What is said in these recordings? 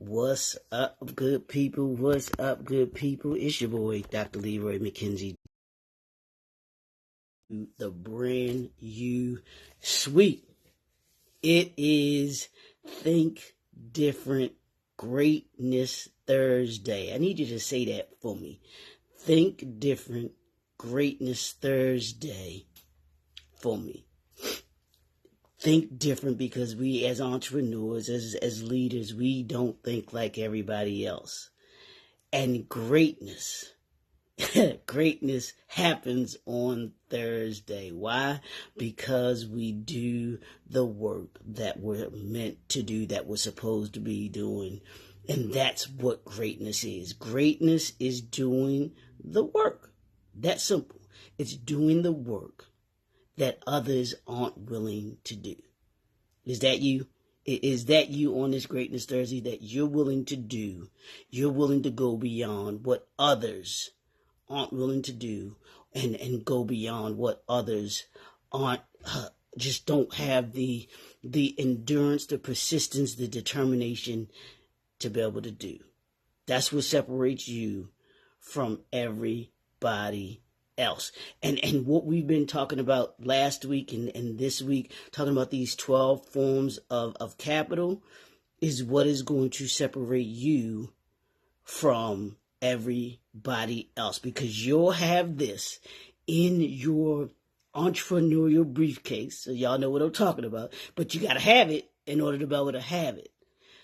What's up, good people? What's up, good people? It's your boy, Dr. Leroy McKenzie. The brand new sweet. It is Think Different Greatness Thursday. I need you to say that for me. Think Different Greatness Thursday for me. Think different because we as entrepreneurs, as leaders, we don't think like everybody else. And greatness happens on Thursday. Why? Because we do the work that we're meant to do, that we're supposed to be doing. And that's what greatness is. Greatness is doing the work. That's simple. It's doing the work that others aren't willing to do. Is that you? Is that you on this Greatness Thursday, that you're willing to do? You're willing to go beyond what others aren't willing to do, and go beyond what others aren't, just don't have the endurance, the persistence, the determination to be able to do. That's what separates you from everybody else. And what we've been talking about last week and this week, talking about these 12 forms of capital, is what is going to separate you from everybody else, because you'll have this in your entrepreneurial briefcase. So y'all know what I'm talking about, but you got to have it in order to be able to have it.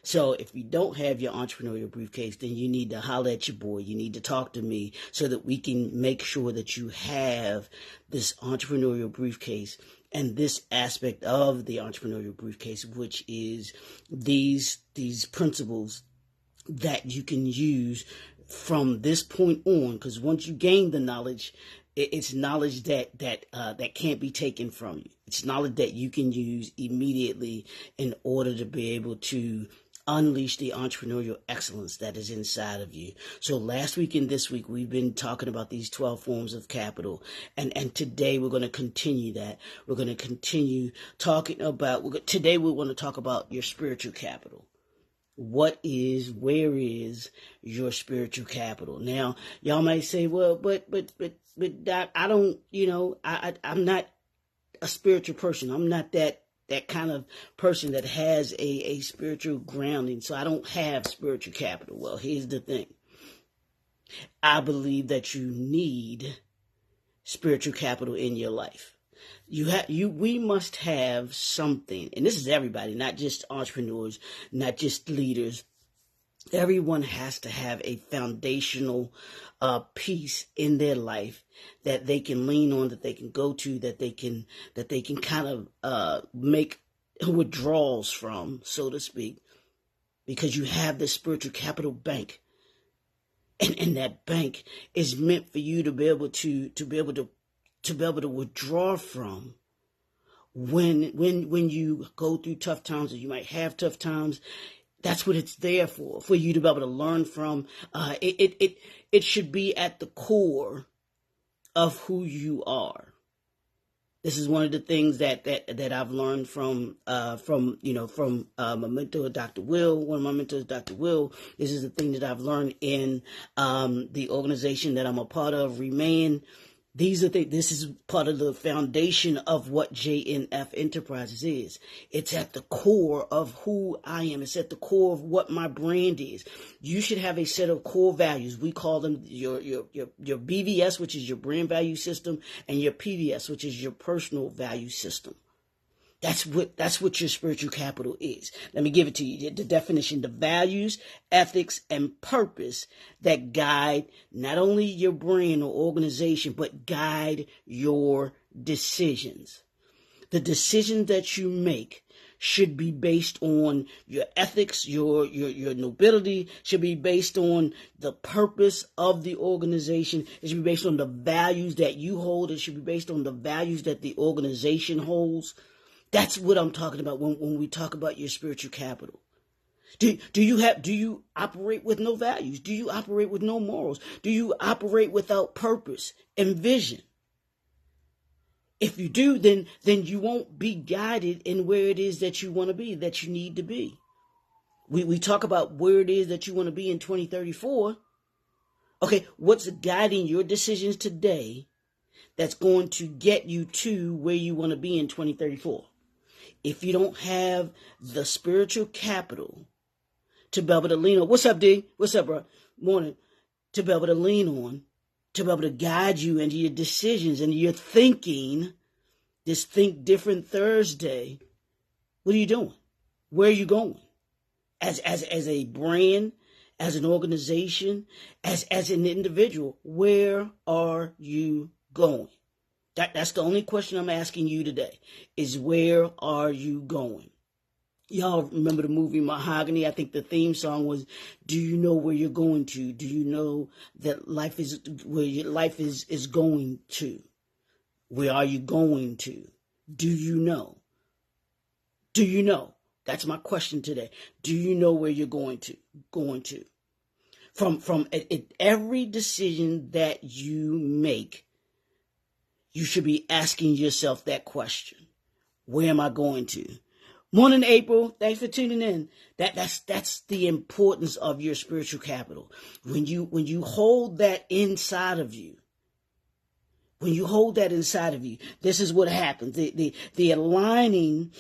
So if you don't have your entrepreneurial briefcase, then you need to holler at your boy. You need to talk to me so that we can make sure that you have this entrepreneurial briefcase and this aspect of the entrepreneurial briefcase, which is these principles that you can use from this point on. Because once you gain the knowledge, it's knowledge that can't be taken from you. It's knowledge that you can use immediately in order to be able to unleash the entrepreneurial excellence that is inside of you. So last week and this week, we've been talking about these 12 forms of capital. And today we're going to continue that. We're going to continue talking about, today we want to talk about your spiritual capital. Where is your spiritual capital? Now, y'all might say, well, but Doc, I don't, I'm not a spiritual person. I'm not that kind of person that has a spiritual grounding, so I don't have spiritual capital. Well, here's the thing. I believe that you need spiritual capital in your life. We must have something, and this is everybody, not just entrepreneurs, not just leaders. Everyone has to have a foundational piece in their life that they can lean on, that they can go to, that they can kind of make withdrawals from, so to speak, because you have the spiritual capital bank, and that bank is meant for you to be able to withdraw from when you go through tough times, or you might have tough times. That's what it's there for you to be able to learn from. It should be at the core of who you are. This is one of the things that I've learned from my mentor, Dr. Will. One of my mentors, Dr. Will. This is the thing that I've learned in the organization that I'm a part of, Remain. This is part of the foundation of what JNF Enterprises is. It's at the core of who I am. It's at the core of what my brand is. You should have a set of core values. We call them your BVS, which is your brand value system, and your PVS, which is your personal value system. That's what your spiritual capital is. Let me give it to you. The definition: the values, ethics, and purpose that guide not only your brand or organization, but guide your decisions. The decisions that you make should be based on your ethics, your nobility, should be based on the purpose of the organization. It should be based on the values that you hold. It should be based on the values that the organization holds. That's what I'm talking about when we talk about your spiritual capital. Do you operate with no values? Do you operate with no morals? Do you operate without purpose and vision? If you do, then you won't be guided in where it is that you want to be, that you need to be. We talk about where it is that you want to be in 2034. Okay, what's guiding your decisions today that's going to get you to where you want to be in 2034? If you don't have the spiritual capital to be able to lean on, what's up, D? What's up, bro? Morning. To be able to lean on, to be able to guide you into your decisions and your thinking, this Think Different Thursday, what are you doing? Where are you going? As a brand, as an organization, as an individual, where are you going? That's the only question I'm asking you today, is where are you going? Y'all remember the movie Mahogany? I think the theme song was, do you know where you're going to? Do you know that life is where your life is going to? Where are you going to? Do you know? Do you know? That's my question today. Do you know where you're going to? From every decision that you make, you should be asking yourself that question. Where am I going to? Morning, April. Thanks for tuning in. That's the importance of your spiritual capital. When you hold that inside of you, this is what happens. The aligning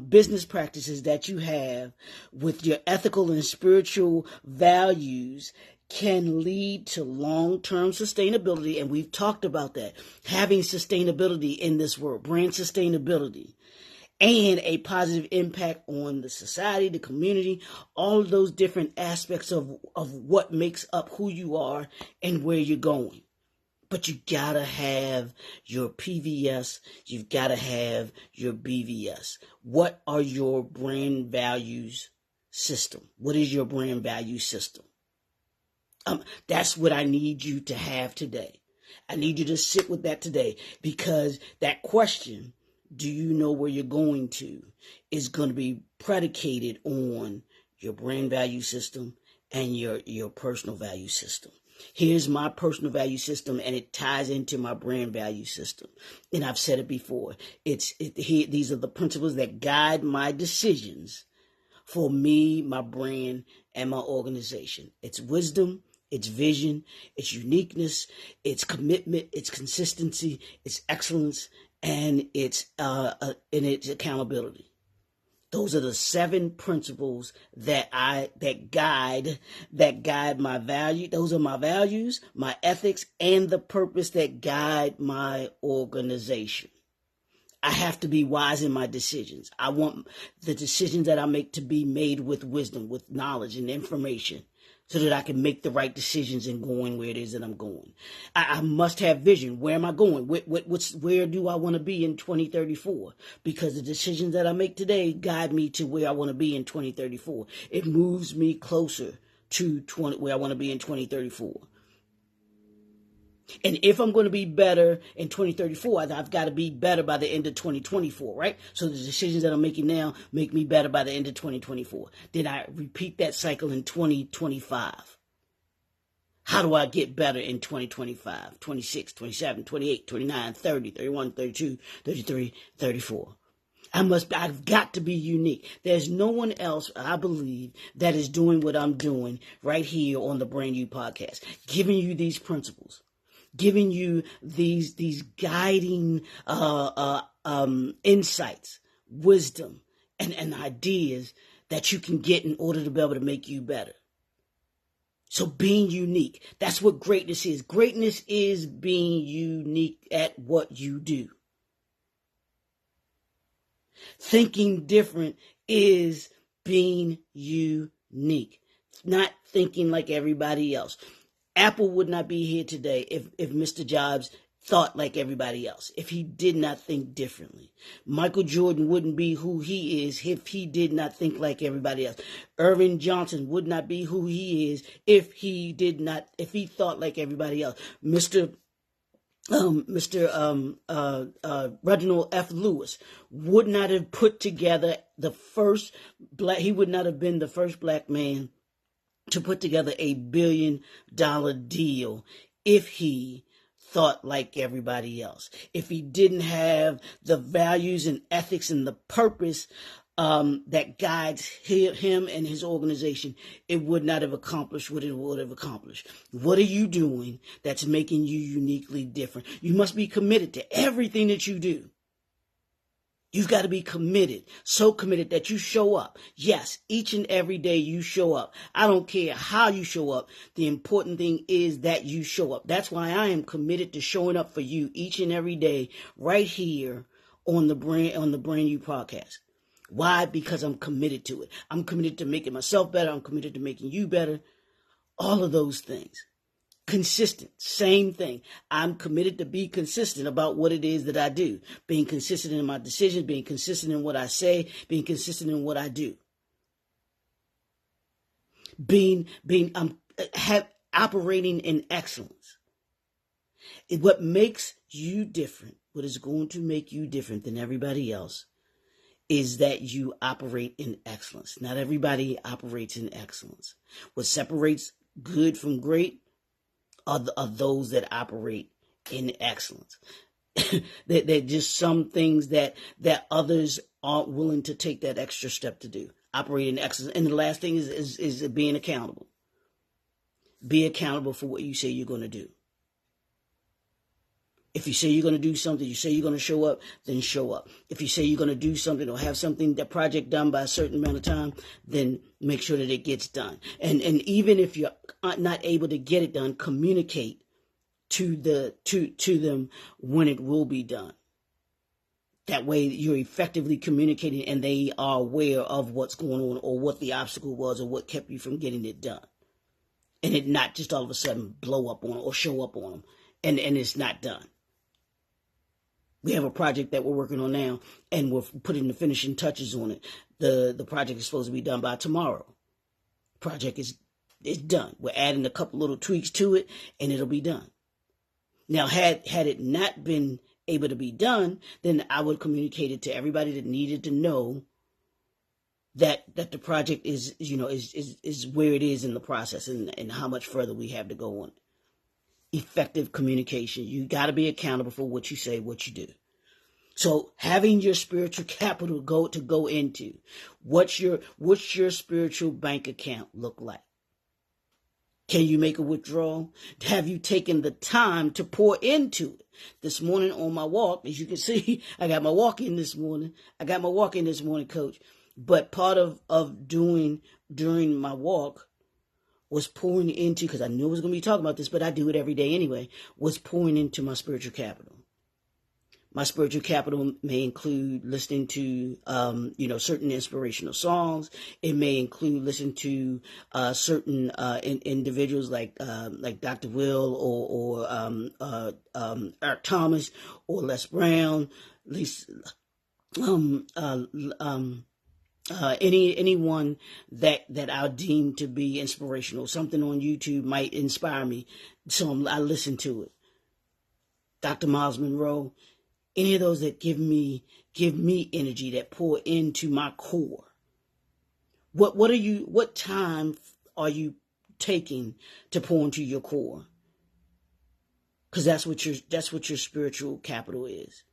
business practices that you have with your ethical and spiritual values can lead to long-term sustainability. And we've talked about that. Having sustainability in this world, brand sustainability, and a positive impact on the society, the community, all of those different aspects of what makes up who you are and where you're going. But you gotta have your PVS. You've gotta have your BVS. What are your brand values system? What is your brand value system? That's what I need you to have today. I need you to sit with that today, because that question, do you know where you're going to, is going to be predicated on your brand value system and your personal value system. Here's my personal value system, and it ties into my brand value system. And I've said it before. These are the principles that guide my decisions for me, my brand, and my organization. It's wisdom, it's vision, it's uniqueness, it's commitment, it's consistency, it's excellence, and it's accountability. Those are the 7 principles that guide my value. Those are my values, my ethics, and the purpose that guide my organization. I have to be wise in my decisions. I want the decisions that I make to be made with wisdom, with knowledge and information, so that I can make the right decisions in going where it is that I'm going. I must have vision. Where am I going? Where do I want to be in 2034? Because the decisions that I make today guide me to where I want to be in 2034. It moves me closer to where I want to be in 2034. And if I'm going to be better in 2034, I've got to be better by the end of 2024, right? So the decisions that I'm making now make me better by the end of 2024. Then I repeat that cycle in 2025. How do I get better in 2025, 26, 27, 28, 29, 30, 31, 32, 33, 34? I've got to be unique. There's no one else, I believe, that is doing what I'm doing right here on the Brand New Podcast, giving you these principles, giving you these guiding insights, wisdom, and ideas that you can get in order to be able to make you better. So being unique, that's what greatness is. Greatness is being unique at what you do. Thinking different is being unique, not thinking like everybody else. Apple would not be here today if Mr. Jobs thought like everybody else, if he did not think differently. Michael Jordan wouldn't be who he is if he did not think like everybody else. Irvin Johnson would not be who he is if he thought like everybody else. Reginald F. Lewis would not have put together he would not have been the first black man to put together $1 billion deal if he thought like everybody else. If he didn't have the values and ethics and the purpose that guides him and his organization, it would not have accomplished what it would have accomplished. What are you doing that's making you uniquely different? You must be committed to everything that you do. You've got to be committed, so committed that you show up. Yes, each and every day you show up. I don't care how you show up. The important thing is that you show up. That's why I am committed to showing up for you each and every day right here on the Brand New podcast. Why? Because I'm committed to it. I'm committed to making myself better. I'm committed to making you better. All of those things. Consistent, same thing. I'm committed to be consistent about what it is that I do. Being consistent in my decisions, being consistent in what I say, being consistent in what I do. Operating in excellence. What makes you different, what is going to make you different than everybody else, is that you operate in excellence. Not everybody operates in excellence. What separates good from great are those that operate in excellence. They're just some things that others aren't willing to take that extra step to do. Operate in excellence. And the last thing is being accountable. Be accountable for what you say you're going to do. If you say you're going to do something, you say you're going to show up, then show up. If you say you're going to do something or have something, that project done by a certain amount of time, then make sure that it gets done. And even if you're not able to get it done, communicate to them when it will be done. That way you're effectively communicating and they are aware of what's going on or what the obstacle was or what kept you from getting it done. And it not just all of a sudden blow up on them or show up on them and it's not done. We have a project that we're working on now, and we're putting the finishing touches on it. The project is supposed to be done by tomorrow. Project is done. We're adding a couple little tweaks to it, and it'll be done. Now, had it not been able to be done, then I would communicate it to everybody that needed to know that the project is where it is in the process and how much further we have to go on it. Effective communication. You got to be accountable for what you say, what you do. So having your spiritual capital go into, what's your spiritual bank account look like? Can you make a withdrawal? Have you taken the time to pour into it? This morning on my walk, as you can see, I got my walk in this morning. Coach. But part of doing during my walk was pouring into, because I knew I was going to be talking about this, but I do it every day anyway, was pouring into my spiritual capital. My spiritual capital may include listening to, certain inspirational songs. It may include listening to certain individuals like Dr. Will or Eric Thomas or Les Brown, anyone that I'll deem to be inspirational. Something on YouTube might inspire me, so I listen to it. Dr. Miles Monroe, any of those that give me energy, that pour into my core. What time are you taking to pour into your core? Because that's what your spiritual capital is.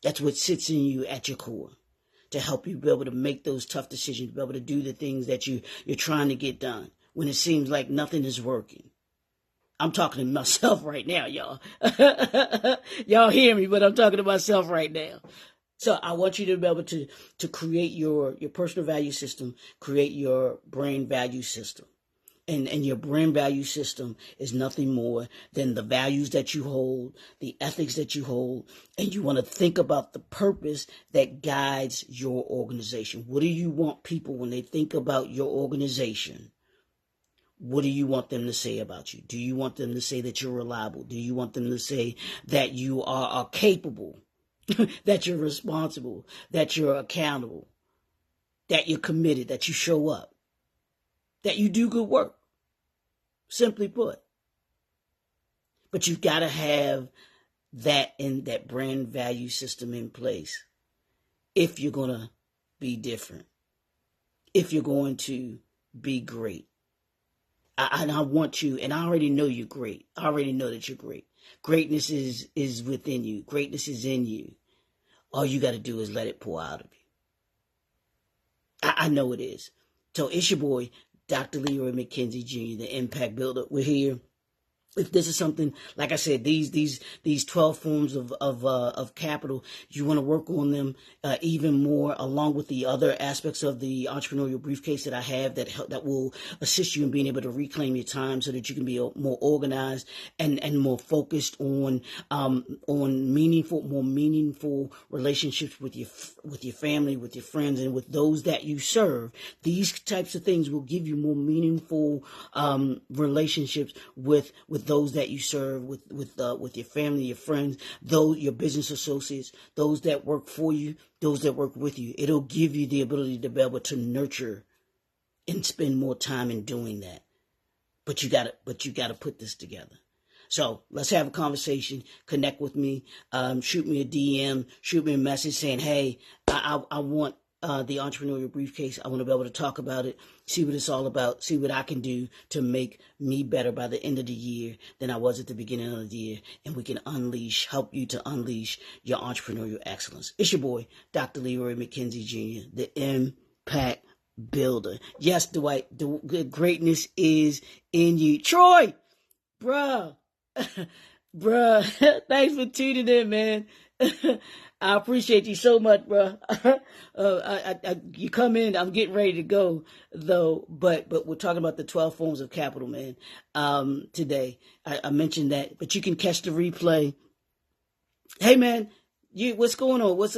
That's what sits in you at your core, to help you be able to make those tough decisions, be able to do the things that you're trying to get done when it seems like nothing is working. I'm talking to myself right now, y'all. Y'all hear me, but I'm talking to myself right now. So I want you to be able to create your personal value system, create your brand value system. And your brand value system is nothing more than the values that you hold, the ethics that you hold, and you want to think about the purpose that guides your organization. What do you want people, when they think about your organization, what do you want them to say about you? Do you want them to say that you're reliable? Do you want them to say that you are capable, that you're responsible, that you're accountable, that you're committed, that you show up, that you do good work? Simply put. But you've got to have that brand value system in place if you're going to be different, if you're going to be great. I want you, and I already know you're great. I already know that you're great. Greatness is within you. Greatness is in you. All you got to do is let it pour out of you. I know it is. So it's your boy, Dr. Leroy McKenzie Jr., the Impact Builder. We're here. If this is something, like I said, these 12 forms of capital, you want to work on them even more, along with the other aspects of the entrepreneurial briefcase that I have that will assist you in being able to reclaim your time so that you can be more organized and more focused on more meaningful relationships with your family, with your friends, and with those that you serve. These types of things will give you more meaningful relationships with those that you serve, with your family, your friends, those your business associates, those that work for you, those that work with you. It'll give you the ability to be able to nurture and spend more time in doing that. But you gotta put this together. So let's have a conversation. Connect with me. Shoot me a DM. Shoot me a message saying, "Hey, I want the entrepreneurial briefcase. I want to be able to talk about it, see what it's all about, see what I can do to make me better by the end of the year than I was at the beginning of the year, and we can help you to unleash your entrepreneurial excellence." It's your boy, Dr. Leroy McKenzie Jr., the Impact Builder. Yes, Dwight, the greatness is in you. Troy, bruh. Bruh, thanks for tuning in, man. I appreciate you so much, bruh. You come in, I'm getting ready to go though, but we're talking about the 12 forms of capital, man. Today, I mentioned that, but you can catch the replay. Hey, man. What's going on? What's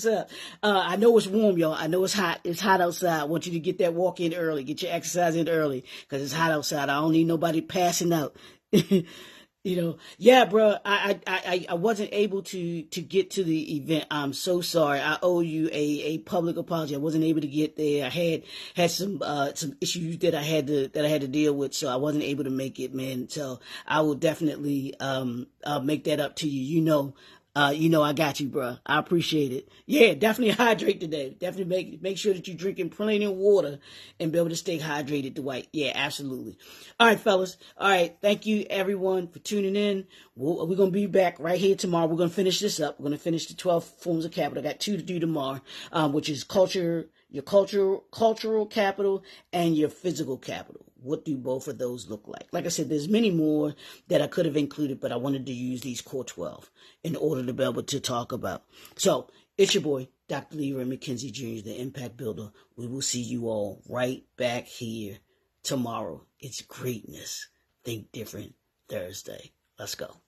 up? I know it's warm, y'all. I know it's hot. It's hot outside. I want you to get that walk in early. Get your exercise in early because it's hot outside. I don't need nobody passing out. Yeah, bro. I wasn't able to get to the event. I'm so sorry. I owe you a public apology. I wasn't able to get there. I had some issues that I had to deal with, so I wasn't able to make it, man. So I will definitely make that up to you. I got you, bro. I appreciate it. Yeah, definitely hydrate today. Definitely make sure that you're drinking plenty of water and be able to stay hydrated, Dwight. Yeah, absolutely. All right, fellas. All right. Thank you, everyone, for tuning in. We're going to be back right here tomorrow. We're going to finish this up. We're going to finish the 12 forms of capital. I got 2 to do tomorrow, which is your cultural capital and your physical capital. What do both of those look like? Like I said, there's many more that I could have included, but I wanted to use these core 12 in order to be able to talk about. So it's your boy, Dr. Leroy McKenzie Jr., the Impact Builder. We will see you all right back here tomorrow. It's Greatness. Think Different Thursday. Let's go.